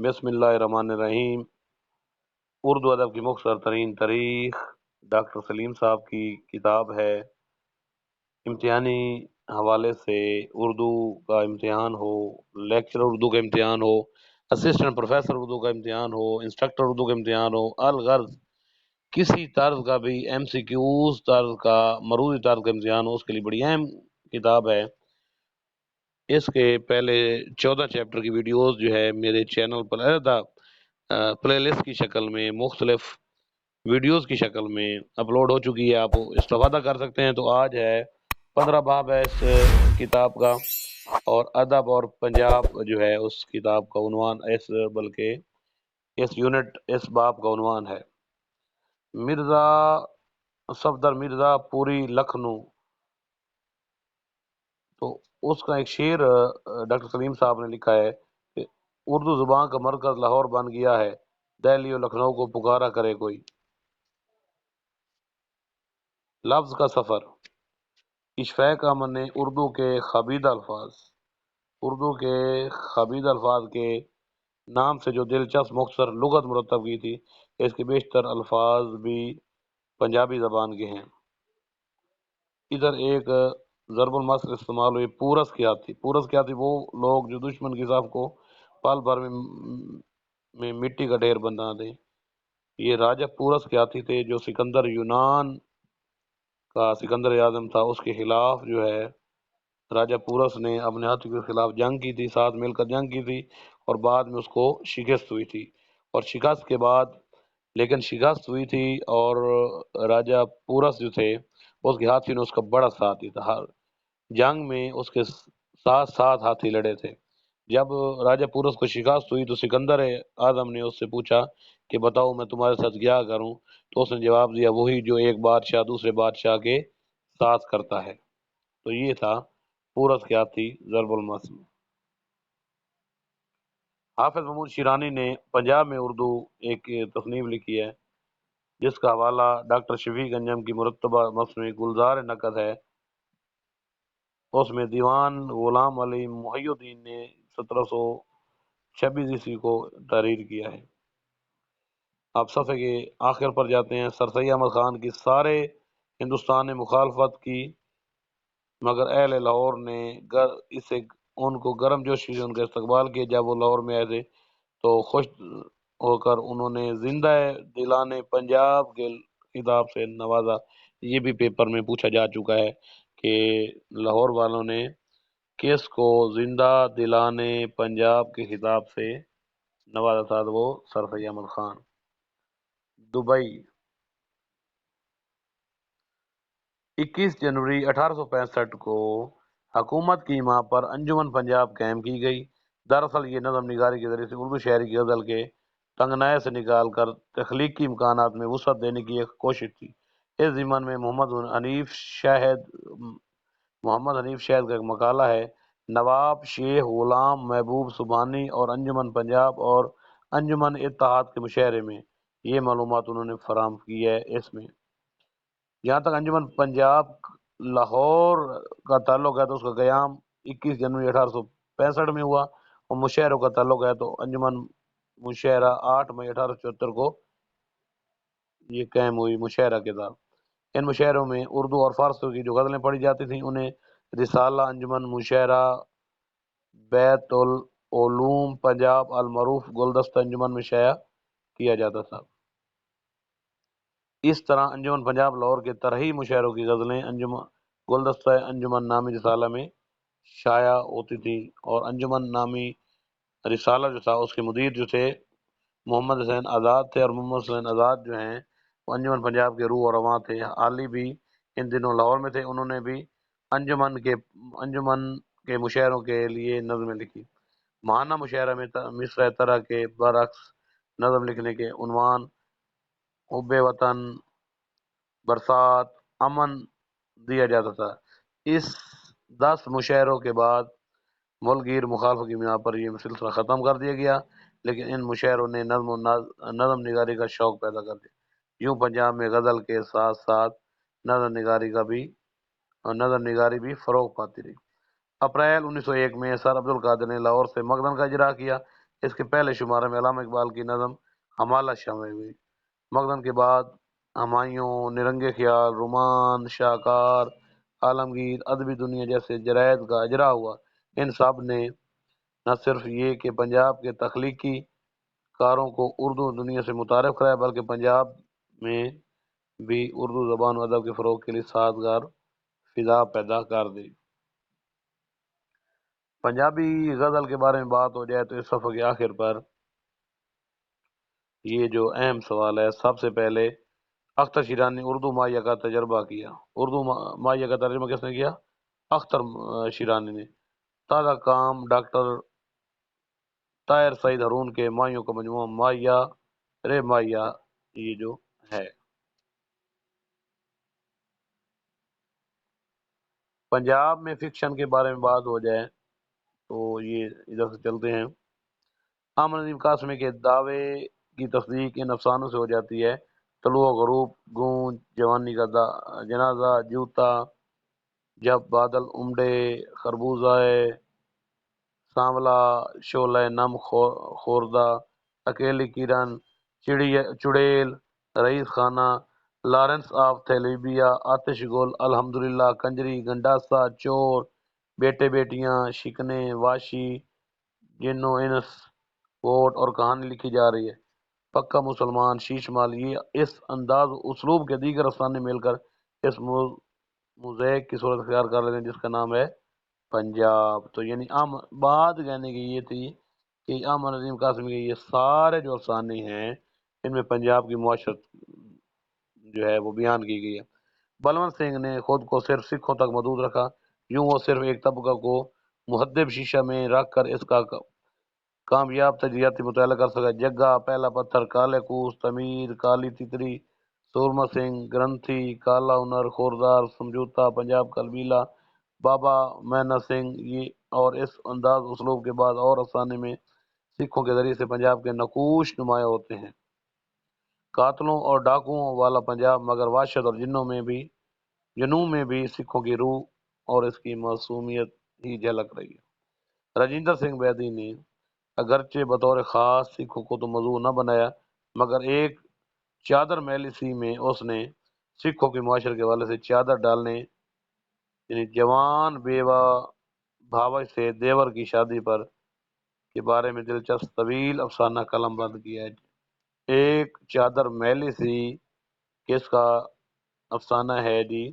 بسم اللہ الرحمن الرحیم۔ اردو ادب کی مختصر ترین تاریخ ڈاکٹر سلیم صاحب کی کتاب ہے۔ امتحانی حوالے سے اردو کا امتحان ہو، لیکچر اردو کا امتحان ہو، اسسٹنٹ پروفیسر اردو کا امتحان ہو، انسٹرکٹر اردو کا امتحان ہو، الغرض کسی طرز کا بھی ایم سی کیوز طرز کا، مروری طرز کا امتحان ہو، اس کے لیے بڑی اہم کتاب ہے۔ اس کے پہلے 14 چیپٹر کی ویڈیوز جو ہے میرے چینل پر علیحدہ پلے لسٹ کی شکل میں، مختلف ویڈیوز کی شکل میں اپلوڈ ہو چکی ہے، آپ استفادہ کر سکتے ہیں۔ تو آج ہے 15 باب ہے اس کتاب کا، اور ادب اور پنجاب جو ہے اس کتاب کا عنوان، بلکہ اس یونٹ، اس باب کا عنوان ہے مرزا صفدر مرزا پوری لکھنؤ۔ تو اس کا ایک شعر ڈاکٹر سلیم صاحب نے لکھا ہے کہ اردو زبان کا مرکز لاہور بن گیا ہے، دہلی و لکھنؤ کو پکارا کرے کوئی۔ لفظ کا سفر، اشفاق امن نے اردو کے خبیدہ الفاظ، اردو کے خبیدہ الفاظ کے نام سے جو دلچسپ مختصر لغت مرتب کی تھی، اس کے بیشتر الفاظ بھی پنجابی زبان کے ہیں۔ ادھر ایک ضرب المثل استعمال ہوئی، پورس کیا تھی؟ پورس کیا تھی؟ وہ لوگ جو دشمن کی صف کو پل بھر میں مٹی کا ڈھیر بنا دیں۔ یہ راجہ پورس کیا تھے جو سکندر یونان کا سکندر اعظم تھا، اس کے خلاف جو ہے راجہ پورس نے اپنے ہاتھوں کے خلاف جنگ کی تھی، ساتھ مل کر جنگ کی تھی، اور بعد میں اس کو شکست ہوئی تھی۔ اور شکست کے بعد، لیکن شکست ہوئی تھی اور راجہ پورس جو تھے اس کے ہاتھی نے اس کا بڑا ساتھ دیا تھا، ہر جنگ میں اس کے ساتھ ساتھ ہاتھی لڑے تھے۔ جب راجہ پورس کو شکست ہوئی تو سکندر اعظم نے اس سے پوچھا کہ بتاؤ میں تمہارے ساتھ کیا کروں؟ تو اس نے جواب دیا، وہی جو ایک بادشاہ دوسرے بادشاہ کے ساتھ کرتا ہے۔ تو یہ تھا پورس کیا تھی ضرب المثل۔ حافظ محمود شیرانی نے پنجاب میں اردو ایک تصنیف لکھی ہے جس کا حوالہ ڈاکٹر شفیق انجم کی مرتبہ مصنوعی گلزار نقد ہے۔ اس میں دیوان غلام علی محی الدین نے 1726 عیسوی کو تحریر کیا ہے۔ آپ صفحے کے آخر پر جاتے ہیں۔ سر سید احمد خان کی سارے ہندوستان نے مخالفت کی، مگر اہل لاہور نے اسے ان کو گرم جوشی سے ان کا استقبال کیا۔ جب وہ لاہور میں آئے تھے تو خوش ہو کر انہوں نے زندہ دلانے پنجاب کے خطاب سے نوازا۔ یہ بھی پیپر میں پوچھا جا چکا ہے کہ لاہور والوں نے کس کو زندہ دلانے پنجاب کے خطاب سے نوازا تھا؟ وہ سر سید احمد خان۔ دبئی، 21 جنوری 1865 کو حکومت کی ماں پر انجمن پنجاب قائم کی گئی۔ دراصل یہ نظم نگاری کے ذریعے سے اردو شاعری کی غزل کے تنگنائے سے نکال کر تخلیقی امکانات میں وسعت دینے کی ایک کوشش تھی۔ اس ضمن میں محمد حنیف شاہد کا ایک مقالہ ہے، نواب شیخ غلام محبوب سبحانی اور انجمن پنجاب اور انجمن اتحاد کے مشاعرے میں، یہ معلومات انہوں نے فراہم کی ہے۔ اس میں جہاں تک انجمن پنجاب لاہور کا تعلق ہے تو اس کا قیام 21 جنوری 1865 میں ہوا، اور مشاعروں کا تعلق ہے تو انجمن مشاعرہ 8 مئی 1874 کو یہ قائم ہوئی مشاعرہ کے ساتھ۔ ان مشاعروں میں اردو اور فارسی کی جو غزلیں پڑھی جاتی تھیں انہیں رسالہ انجمن مشاعرہ بیت العلوم پنجاب المعروف گلدستہ انجمن میں شائع کیا جاتا تھا۔ اس طرح انجمن پنجاب لاہور کے طرحی مشاعروں کی غزلیں گلدستہ انجمن نامی رسالہ میں شائع ہوتی تھی، اور انجمن نامی رسالہ جو تھا اس کے مدیر جو تھے محمد حسین آزاد تھے، اور محمد حسین آزاد جو ہیں وہ انجمن پنجاب کے روح اور رواں تھے۔ عالی بھی ان دنوں لاہور میں تھے، انہوں نے بھی انجمن کے مشاعروں کے لیے نظمیں لکھی۔ ماہانہ مشاعرہ میں مصرع طرح کے برعکس نظم لکھنے کے عنوان حب وطن، برسات، امن دیا جاتا تھا۔ اس 10 مشاعروں کے بعد ملک گیر مخالفت کی بنا پر یہ سلسلہ ختم کر دیا گیا، لیکن ان مشاعروں نے نظم نگاری کا شوق پیدا کر دیا۔ یوں پنجاب میں غزل کے ساتھ ساتھ نظم نگاری بھی فروغ پاتی رہی۔ اپریل 1901 میں سر عبدالقادر نے لاہور سے مقدن کا اجرا کیا۔ اس کے پہلے شمارے میں علامہ اقبال کی نظم ہمالہ شامل ہوئی۔ مقدم کے بعد ہمایوں، نرنگے خیال، رومان، شاہکار، عالمگیر، ادبی دنیا جیسے جرائد کا اجرا ہوا۔ ان سب نے نہ صرف یہ کہ پنجاب کے تخلیقی کاروں کو اردو دنیا سے متعارف کرایا، بلکہ پنجاب میں بھی اردو زبان و ادب کے فروغ کے لیے سازگار فضا پیدا کر دی۔ پنجابی غزل کے بارے میں بات ہو جائے تو اس صفحے کے آخر پر یہ جو اہم سوال ہے، سب سے پہلے اختر شیرانی نے اردو ماہیہ کا تجربہ کیا۔ اردو ماہیہ کا ترجمہ کس نے کیا؟ اختر شیرانی نے۔ تازہ کام ڈاکٹر طاہر سعید ہارون کے ماہیوں کا مجموعہ ماہیہ رے ماہیہ یہ جو ہے۔ پنجاب میں فکشن کے بارے میں بات ہو جائے تو یہ ادھر سے چلتے ہیں۔ احمد ندیم قاسمی کے دعوے کی تصدیق ان افسانوں سے ہو جاتی ہے: طلوع و غروب، گونج، جوانی کا جنازہ، جوتا، جب بادل امڑے، خربوزہ سانولا، شعلہ نم خوردہ، اکیلی کرن، چڑیل، رئیس خانہ، لارنس آف تھیلیبیا، آتش گل، الحمدللہ، کنجری، گنڈاسا، چور، بیٹے بیٹیاں، شکنے، واشی، جن و انس، ووٹ اور کہانی لکھی جا رہی ہے۔ پکا مسلمان، شیش مال، یہ اس انداز و اسلوب کے دیگر افسانے مل کر اس موزیک کی صورت اختیار کر لیتے ہیں جس کا نام ہے پنجاب۔ تو یعنی بات کہنے کی یہ تھی کہ احمد ندیم قاسمی کے یہ سارے جو افسانے ہیں ان میں پنجاب کی معاشرت جو ہے وہ بیان کی گئی ہے۔ بلونت سنگھ نے خود کو صرف سکھوں تک محدود رکھا، یوں وہ صرف ایک طبقہ کو مہذب شیشہ میں رکھ کر اس کا کامیاب تجزیاتی مطالعہ کر سکا۔ جگا، پہلا پتھر، کالے کوس، تمیر، کالی تیتری، سورما سنگھ، گرنتھی، کالا ہنر، خوردار، سمجھوتا، پنجاب کا البیلا، بابا مینا سنگھ، یہ اور اس انداز اسلوب کے بعد اور افسانے میں سکھوں کے ذریعے سے پنجاب کے نقوش نمایاں ہوتے ہیں۔ قاتلوں اور ڈاکوؤں والا پنجاب، مگر وحشت اور جنوں میں بھی سکھوں کی روح اور اس کی معصومیت ہی جھلک رہی ہے۔ راجندر سنگھ بیدی نے اگرچہ بطور خاص سکھوں کو تو موضوع نہ بنایا، مگر ایک چادر میلی سی میں اس نے سکھوں کے معاشرے کے حوالے سے چادر ڈالنے یعنی جوان بیوہ بھاوج سے دیور کی شادی پر کے بارے میں دلچسپ طویل افسانہ قلم بند کیا ہے۔ ایک چادر میلی سی کس کا افسانہ ہے جی؟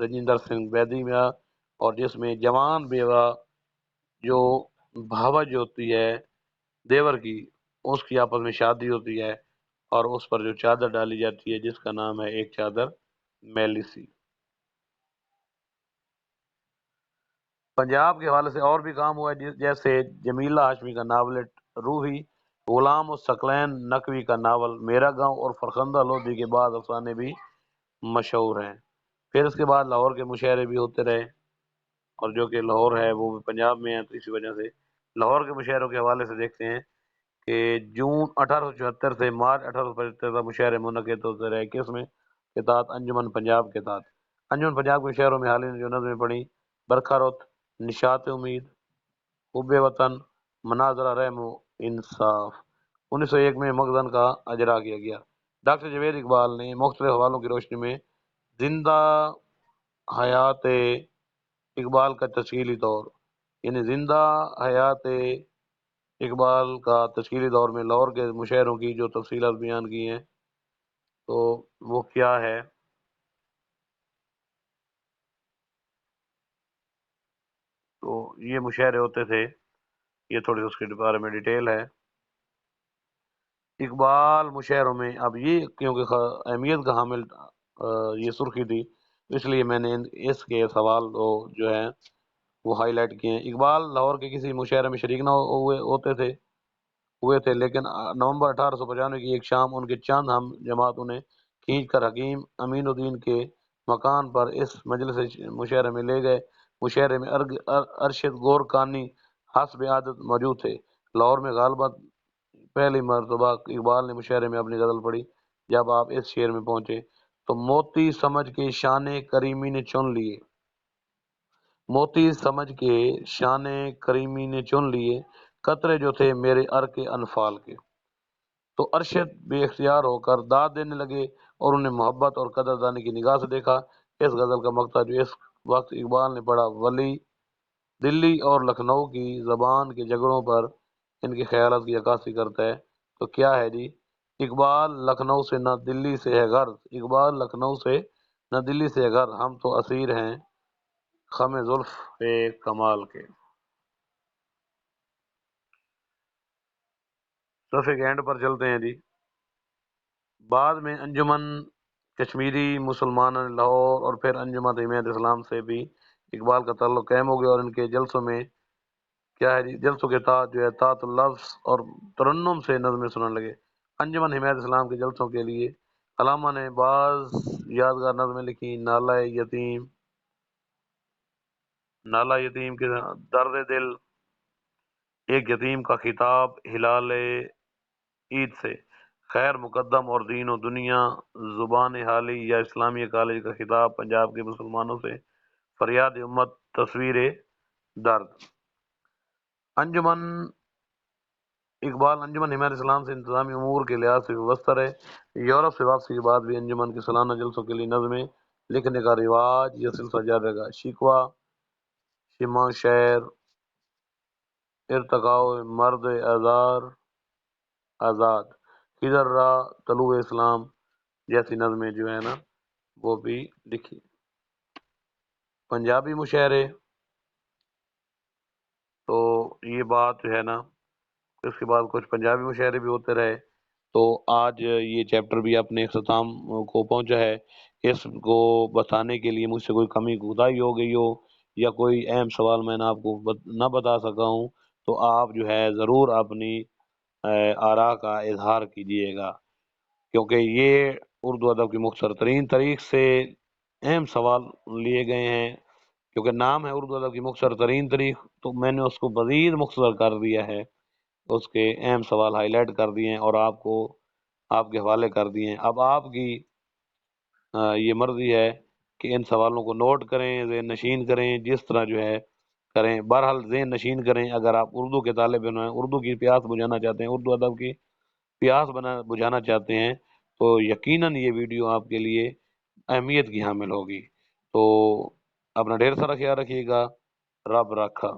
راجندر سنگھ بیدی میں، اور جس میں جوان بیوہ جو بھاوج ہوتی ہے دیور کی، اس کی آپس میں شادی ہوتی ہے اور اس پر جو چادر ڈالی جاتی ہے جس کا نام ہے ایک چادر میلی سی۔ پنجاب کے حوالے سے اور بھی کام ہوا ہے، جیسے جمیلہ ہاشمی کا ناول روحی، غلام الثقلین نقوی کا ناول میرا گاؤں اور فرخندہ لودھی کے بعد افسانے بھی مشہور ہیں۔ پھر اس کے بعد لاہور کے مشاعرے بھی ہوتے رہے، اور جو کہ لاہور ہے وہ بھی پنجاب میں ہے، تو اسی وجہ سے لاہور کے مشاعروں کے حوالے سے دیکھتے ہیں کہ جون 1874 سے مارچ 1875 تک مشاعرے منعقد ہوتے رہے، کس میں کے تحت؟ انجمن پنجاب کے تحت۔ انجمن پنجاب کے مشاعروں میں حال ہی نے جو نظمیں پڑھی: برکھا رت، نشاط امید، حب وطن، مناظرہ رحم و انصاف۔ 1901 میں مخزن کا اجرا کیا گیا۔ ڈاکٹر جاوید اقبال نے مختلف حوالوں کی روشنی میں زندہ حیات اقبال کا تشکیلی طور یعنی زندہ حیات اقبال کا تشکیلی دور میں لاہور کے مشاعروں کی جو تفصیلات بیان کی ہیں تو وہ کیا ہے؟ تو یہ مشاعرے ہوتے تھے، یہ تھوڑی اس کے بارے میں ڈیٹیل ہے۔ اقبال مشاعروں میں، اب یہ کیونکہ اہمیت کا حامل یہ سرخی تھی، اس لیے میں نے اس کے سوال جو ہے وہ ہائی لائٹ کیے ہیں۔ اقبال لاہور کے کسی مشاعرے میں شریک نہ ہوئے تھے، لیکن نومبر 1895 کی ایک شام ان کے چند ہم جماعت انہیں کھینچ کر حکیم امین الدین کے مکان پر اس مجلس مشاعرے میں لے گئے۔ مشاعرے میں ارشد گورکانی حسب عادت موجود تھے۔ لاہور میں غالباً پہلی مرتبہ اقبال نے مشاعرے میں اپنی غزل پڑھی۔ جب آپ اس شعر میں پہنچے تو موتی سمجھ کے شان کریمی نے چن لیے، موتی سمجھ کے شان کریمی نے چن لیے، قطرے جو تھے میرے عرق انفال کے۔ تو ارشد بے اختیار ہو کر داد دینے لگے اور انہیں محبت اور قدردانی کی نگاہ سے دیکھا۔ اس غزل کا مقطع جو اس وقت اقبال نے پڑھا، ولی دلی اور لکھنؤ کی زبان کے جھگڑوں پر ان کے خیالات کی عکاسی کرتا ہے۔ تو کیا ہے جی؟ اقبال لکھنؤ سے نہ دلی سے ہے غرض، اقبال لکھنؤ سے نہ دلی سے ہے غرض، ہم تو اسیر ہیں خم زلف کمال کے۔ صفحے کے اینڈ پر چلتے ہیں جی۔ بعد میں انجمن کشمیری مسلمان لاہور اور پھر انجمن حمایت اسلام سے بھی اقبال کا تعلق قائم ہو گیا، اور ان کے جلسوں میں کیا ہے جی، جلسوں کے تحت جو ہے تحت لفظ اور ترنم سے نظمیں سننے لگے۔ انجمن حمایت اسلام کے جلسوں کے لیے علامہ نے بعض یادگار نظمیں لکھی: نالہ یتیم کے درد دل، ایک یتیم کا خطاب ہلال عید سے، خیر مقدم اور دین و دنیا، زبان حالی یا اسلامیہ کالج کا خطاب پنجاب کے مسلمانوں سے، فریاد امت، تصویر درد۔ انجمن اقبال انجمن حمایت اسلام سے انتظامی امور کے لحاظ سے وابستہ رہے۔ یورپ سے واپسی کے بعد بھی انجمن کے سالانہ جلسوں کے لیے نظمیں لکھنے کا رواج یہ سلسلہ جاری رہا۔ شکوہ، شمع شعر، ارتقاء مرد آزاد، خضر را، طلوع اسلام جیسی نظمیں جو ہے نا وہ بھی لکھی۔ پنجابی مشاعرے، تو یہ بات جو ہے نا، اس کے بعد کچھ پنجابی مشاعرے بھی ہوتے رہے۔ تو آج یہ چیپٹر بھی اپنے اختتام کو پہنچا ہے۔ اس کو بتانے کے لیے مجھ سے کوئی کمی کوتاہی ہو گئی ہو یا کوئی اہم سوال میں نے آپ کو نہ بتا سکا ہوں، تو آپ جو ہے ضرور اپنی آراء کا اظہار کیجیے گا، کیونکہ یہ اردو ادب کی مختصر ترین تاریخ سے اہم سوال لیے گئے ہیں۔ کیونکہ نام ہے اردو ادب کی مختصر ترین تاریخ، تو میں نے اس کو مزید مختصر کر دیا ہے، اس کے اہم سوال ہائی لائٹ کر دیے ہیں اور آپ کو آپ کے حوالے کر دیے ہیں۔ اب آپ کی یہ مرضی ہے کہ ان سوالوں کو نوٹ کریں، ذہن نشین کریں، جس طرح جو ہے کریں، بہرحال ذہن نشین کریں۔ اگر آپ اردو کے طالب علم ہیں، اردو کی پیاس بجھانا چاہتے ہیں، اردو ادب کی پیاس بجھانا چاہتے ہیں، تو یقیناً یہ ویڈیو آپ کے لیے اہمیت کی حامل ہوگی۔ تو اپنا ڈھیر سارا خیال رکھیے گا، رب رکھا۔